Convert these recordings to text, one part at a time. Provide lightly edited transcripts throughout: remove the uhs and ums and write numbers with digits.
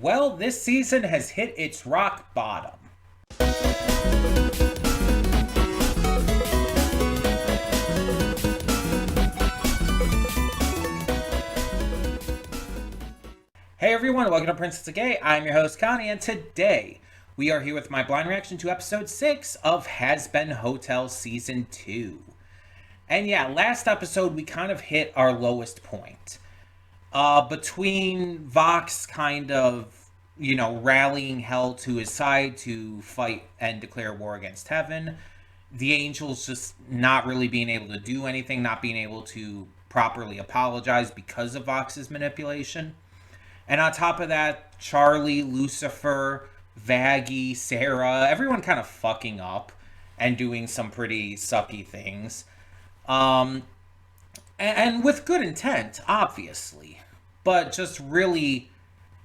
Well, this season has hit its rock bottom. Hey everyone, welcome to Princess of Gay. I'm your host Connie, and today we are here with my blind reaction to episode 6 of Hazbin Hotel Season 2. And yeah, last episode we kind of hit our lowest point. Between Vox kind of, rallying hell to his side to fight and declare war against heaven, the angels just not really being able to do anything, not being able to properly apologize because of Vox's manipulation. And on top of that, Charlie, Lucifer, Vaggie, Sarah, everyone kind of fucking up and doing some pretty sucky things. And with good intent, obviously, but just really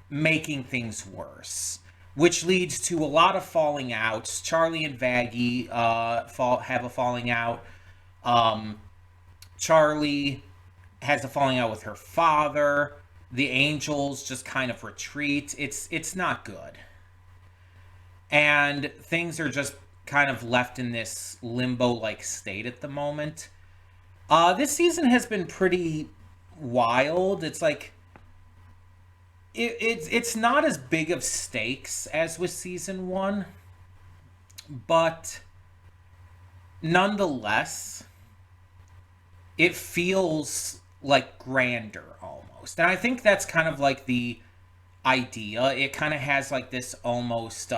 making things worse, which leads to a lot of falling outs. Charlie and Vaggie have a falling out. Charlie has a falling out with her father. The angels just kind of retreat. It's not good. And things are just kind of left in this limbo-like state at the moment. This season has been pretty wild. It's like it's not as big of stakes as with season 1, but nonetheless, it feels like grander almost. And I think that's kind of like the idea. It kind of has like this almost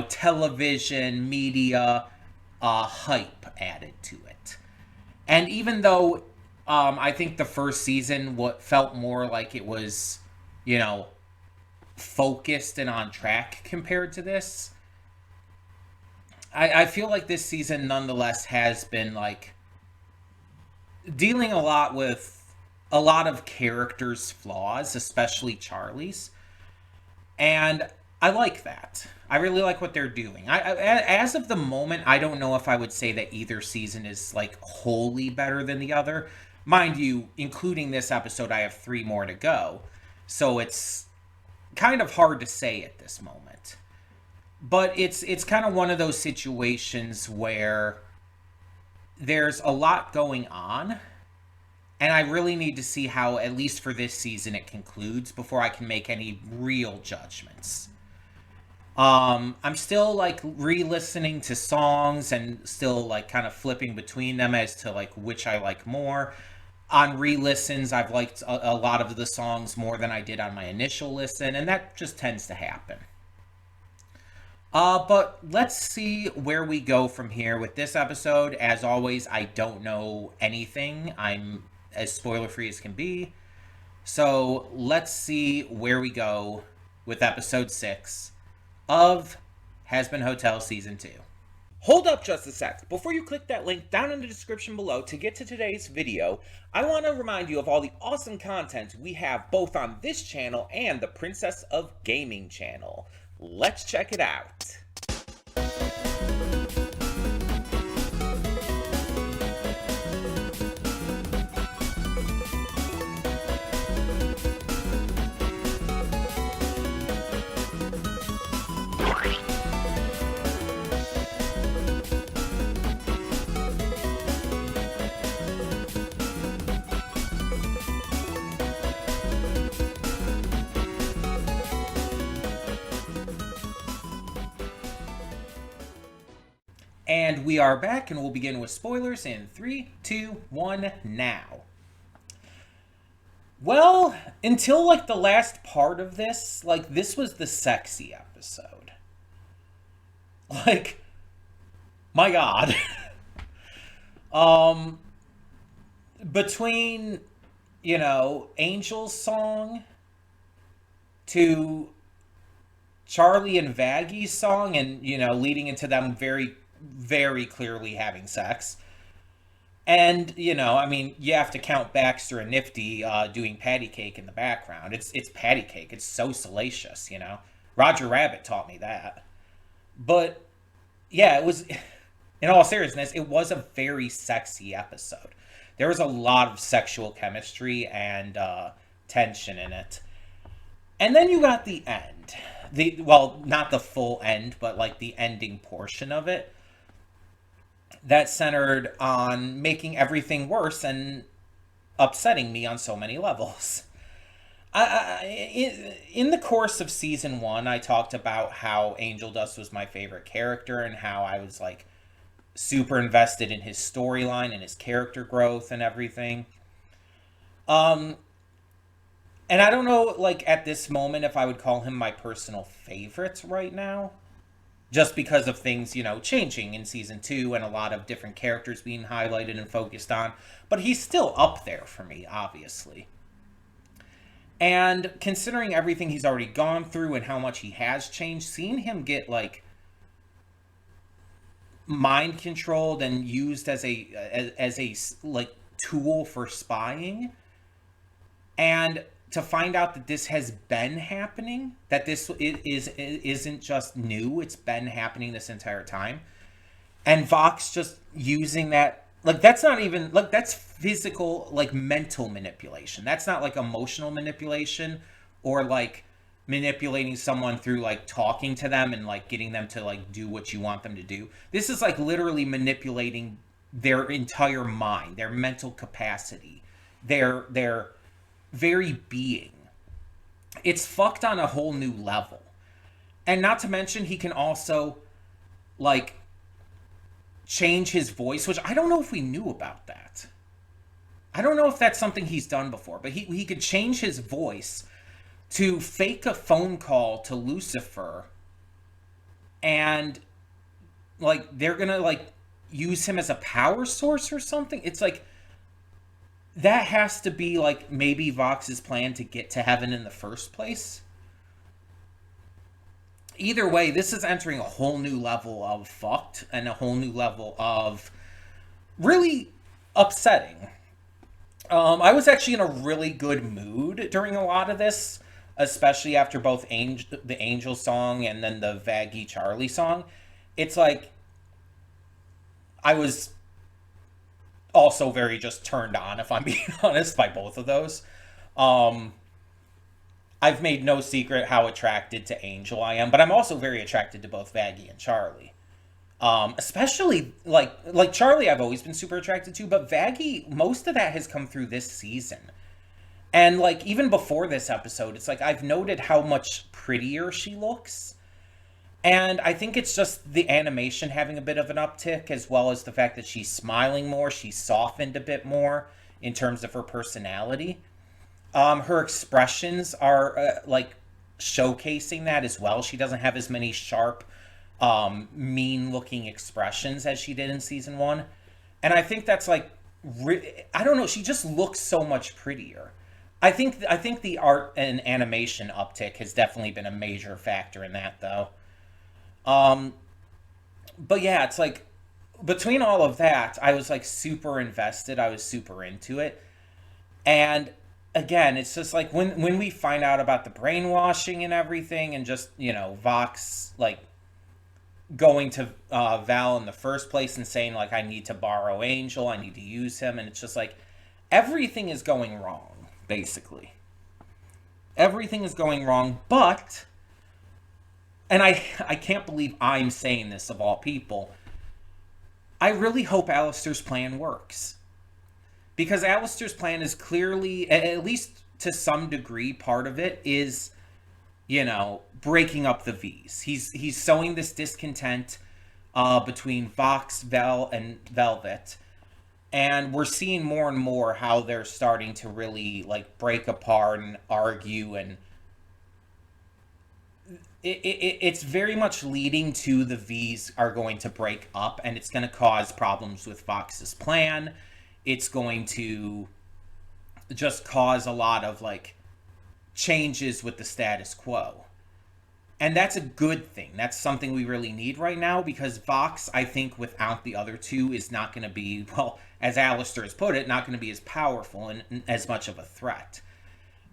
television media hype added to it. And even though I think the first season felt more like it was, focused and on track compared to this, I feel like this season nonetheless has been like dealing a lot with a lot of characters' flaws, especially Charlie's. And I like that. I really like what they're doing. As of the moment, I don't know if I would say that either season is like wholly better than the other. Mind you, including this episode, I have 3 more to go. So it's kind of hard to say at this moment. But it's kind of one of those situations where there's a lot going on, and I really need to see how, at least for this season, it concludes before I can make any real judgments. I'm still like re-listening to songs and still like kind of flipping between them as to like which I like more. On re-listens, I've liked a lot of the songs more than I did on my initial listen, and that just tends to happen. But let's see where we go from here with this episode. As always, I don't know anything. I'm as spoiler-free as can be. So let's see where we go with episode 6 of Hazbin Hotel Season 2. Hold up just a sec. Before you click that link down in the description below to get to today's video, I want to remind you of all the awesome content we have both on this channel and the Princess of Gaming channel. Let's check it out. And we are back, and we'll begin with spoilers in 3, 2, 1, now. Well, until, like, the last part of this, like, this was the sexy episode. Like, my God. Between, Angel's song to Charlie and Vaggie's song and, leading into them very clearly having sex. And, you have to count Baxter and Nifty doing patty cake in the background. It's patty cake. It's so salacious, Roger Rabbit taught me that. But, yeah, it was, in all seriousness, it was a very sexy episode. There was a lot of sexual chemistry and tension in it. And then you got the end. Well, not the full end, but like the ending portion of it that centered on making everything worse and upsetting me on so many levels. In the course of season one, I talked about how Angel Dust was my favorite character and how I was like super invested in his storyline and his character growth and everything. Um, and I don't know, like at this moment, if I would call him my personal favorite right now, just because of things, changing in season two and a lot of different characters being highlighted and focused on. But he's still up there for me, obviously. And considering everything he's already gone through and how much he has changed, seeing him get like mind controlled and used as a like tool for spying, and to find out that this has been happening, that this isn't just new, it's been happening this entire time, and Vox just using that, like that's not even like, that's physical, like mental manipulation. That's not like emotional manipulation or like manipulating someone through like talking to them and like getting them to like do what you want them to do. This is like literally manipulating their entire mind, their mental capacity, their very being. It's fucked on a whole new level. And not to mention he can also like change his voice, which I don't know if we knew about that. I don't know if that's something he's done before, but he could change his voice to fake a phone call to Lucifer, and like they're gonna like use him as a power source or something. It's like that has to be like maybe Vox's plan to get to heaven in the first place. Either way, this is entering a whole new level of fucked and a whole new level of really upsetting. I was actually in a really good mood during a lot of this, especially after both the Angel song and then the Vaggy Charlie song. It's like I was also very just turned on, if I'm being honest, by both of those. Um, I've made no secret how attracted to Angel I am, but I'm also very attracted to both Vaggy and Charlie. Especially like Charlie, I've always been super attracted to, but Vaggy, most of that has come through this season. And like even before this episode, it's like I've noted how much prettier she looks. And I think it's just the animation having a bit of an uptick, as well as the fact that she's smiling more, she's softened a bit more in terms of her personality. Her expressions are like showcasing that as well. She doesn't have as many sharp, mean-looking expressions as she did in season one, and I think that's like, I don't know. She just looks so much prettier. I think the art and animation uptick has definitely been a major factor in that, though. Um, but yeah, it's like between all of that, I was like super invested. I was super into it. And again, it's just like when we find out about the brainwashing and everything, and just Vox like going to Val in the first place and saying like, I need to borrow Angel, I need to use him, and it's just like everything is going wrong. Basically, everything is going wrong. But and I can't believe I'm saying this of all people. I really hope Alistair's plan works, because Alistair's plan is clearly, at least to some degree, part of it is, breaking up the V's. He's sowing this discontent between Vox, Vel, and Velvet, and we're seeing more and more how they're starting to really like break apart and argue, and it's very much leading to the V's are going to break up, and it's going to cause problems with Vox's plan. It's going to just cause a lot of like changes with the status quo. And that's a good thing. That's something we really need right now, because Vox, I think, without the other two, is not going to be, well, as Alistair has put it, not going to be as powerful and as much of a threat.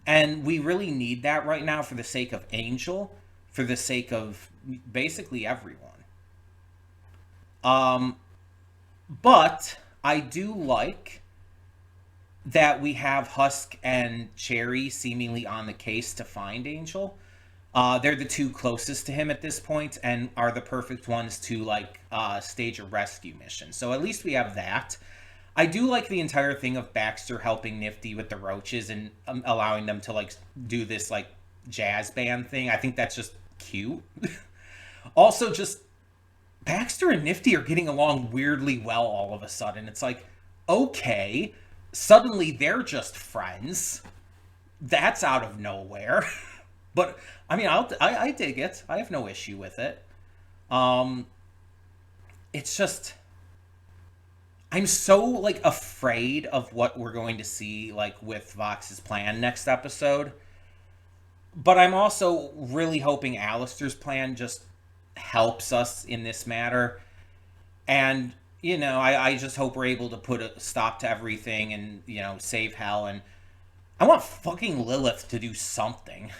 And we really need that right now for the sake of Angel, for the sake of basically everyone. Um, but I do like that we have Husk and Cherry seemingly on the case to find Angel. They're the two closest to him at this point and are the perfect ones to like stage a rescue mission. So at least we have that. I do like the entire thing of Baxter helping Nifty with the roaches and allowing them to like do this like jazz band thing. I think that's just cute. Also, just Baxter and Nifty are getting along weirdly well all of a sudden. It's like, okay, suddenly they're just friends. That's out of nowhere. But I mean, I dig it. I have no issue with it. Um, it's just I'm so like afraid of what we're going to see like with Vox's plan next episode. But I'm also really hoping Alistair's plan just helps us in this matter. And I just hope we're able to put a stop to everything and save Hell. And I want fucking Lilith to do something.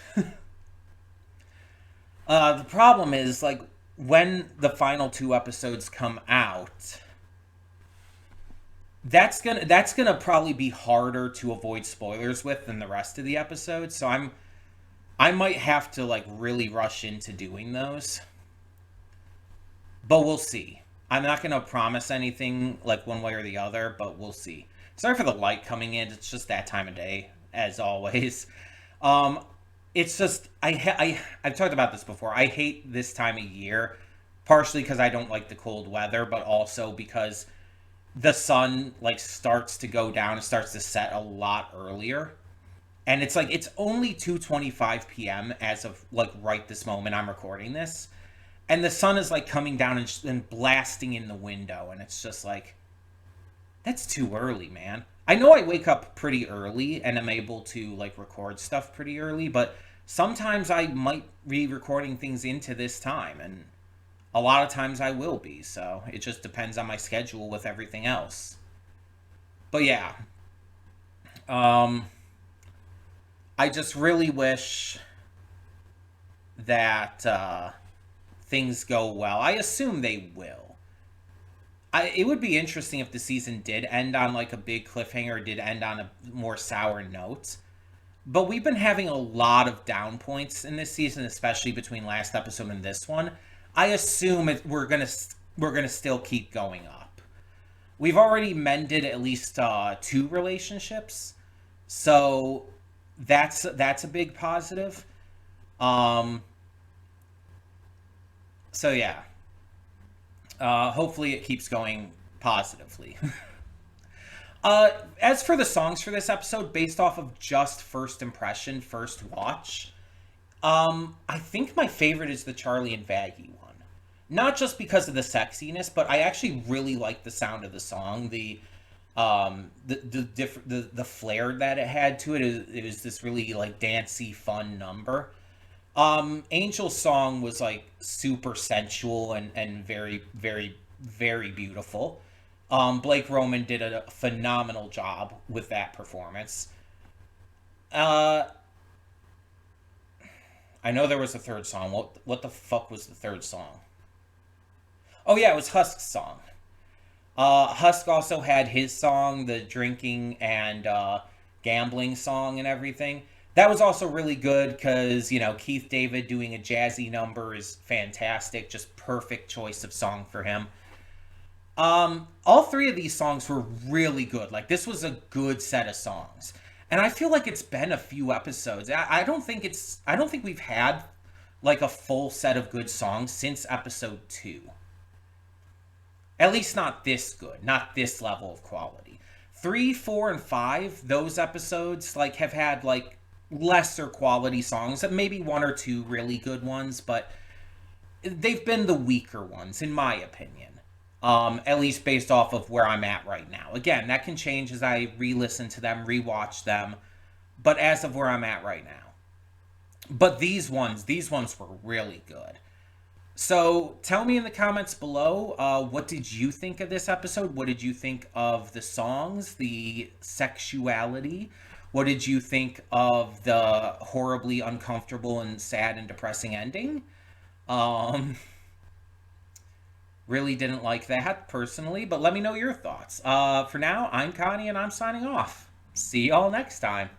The problem is like when the final two episodes come out, that's gonna probably be harder to avoid spoilers with than the rest of the episodes. So I might have to like really rush into doing those, but we'll see. I'm not gonna promise anything like one way or the other, but we'll see. Sorry for the light coming in. It's just that time of day, as always. Um, it's just I've talked about this before. I hate this time of year, partially because I don't like the cold weather, but also because the sun like starts to go down and starts to set a lot earlier. And it's like it's only 2:25 p.m. as of like right this moment I'm recording this. And the sun is like coming down and blasting in the window and it's just like that's too early, man. I know I wake up pretty early and I'm able to like record stuff pretty early, but sometimes I might be recording things into this time and a lot of times I will be, so it just depends on my schedule with everything else. But yeah, um, I just really wish that things go well. I assume they will. It would be interesting if the season did end on like a big cliffhanger, did end on a more sour note. But we've been having a lot of down points in this season, especially between last episode and this one. I assume we're gonna still keep going up. We've already mended at least two relationships, so that's a big positive. Um, so yeah, hopefully it keeps going positively. As for the songs for this episode, based off of just first impression, first watch, I think my favorite is the Charlie and Vaggie one. Not just because of the sexiness, but I actually really like the sound of the song. The flair that it had to it. It was this really like dancey, fun number. Angel's song was like super sensual and very, very, very beautiful. Blake Roman did a phenomenal job with that performance. Uh, I know there was a third song. What the fuck was the third song? Oh yeah, it was Husk's song. Husk also had his song, the drinking and gambling song and everything. That was also really good because Keith David doing a jazzy number is fantastic. Just perfect choice of song for him. All three of these songs were really good. Like this was a good set of songs. And I feel like it's been a few episodes. I don't think we've had like a full set of good songs since episode 2. At least not this good, not this level of quality. 3, 4, and 5, those episodes like have had like lesser quality songs, maybe one or two really good ones, but they've been the weaker ones in my opinion. At least based off of where I'm at right now. Again, that can change as I re-listen to them, re-watch them, but as of where I'm at right now. But these ones were really good. So tell me in the comments below, what did you think of this episode? What did you think of the songs, the sexuality? What did you think of the horribly uncomfortable and sad and depressing ending? Um, Really didn't like that personally, but let me know your thoughts. For now, I'm Connie and I'm signing off. See y'all next time.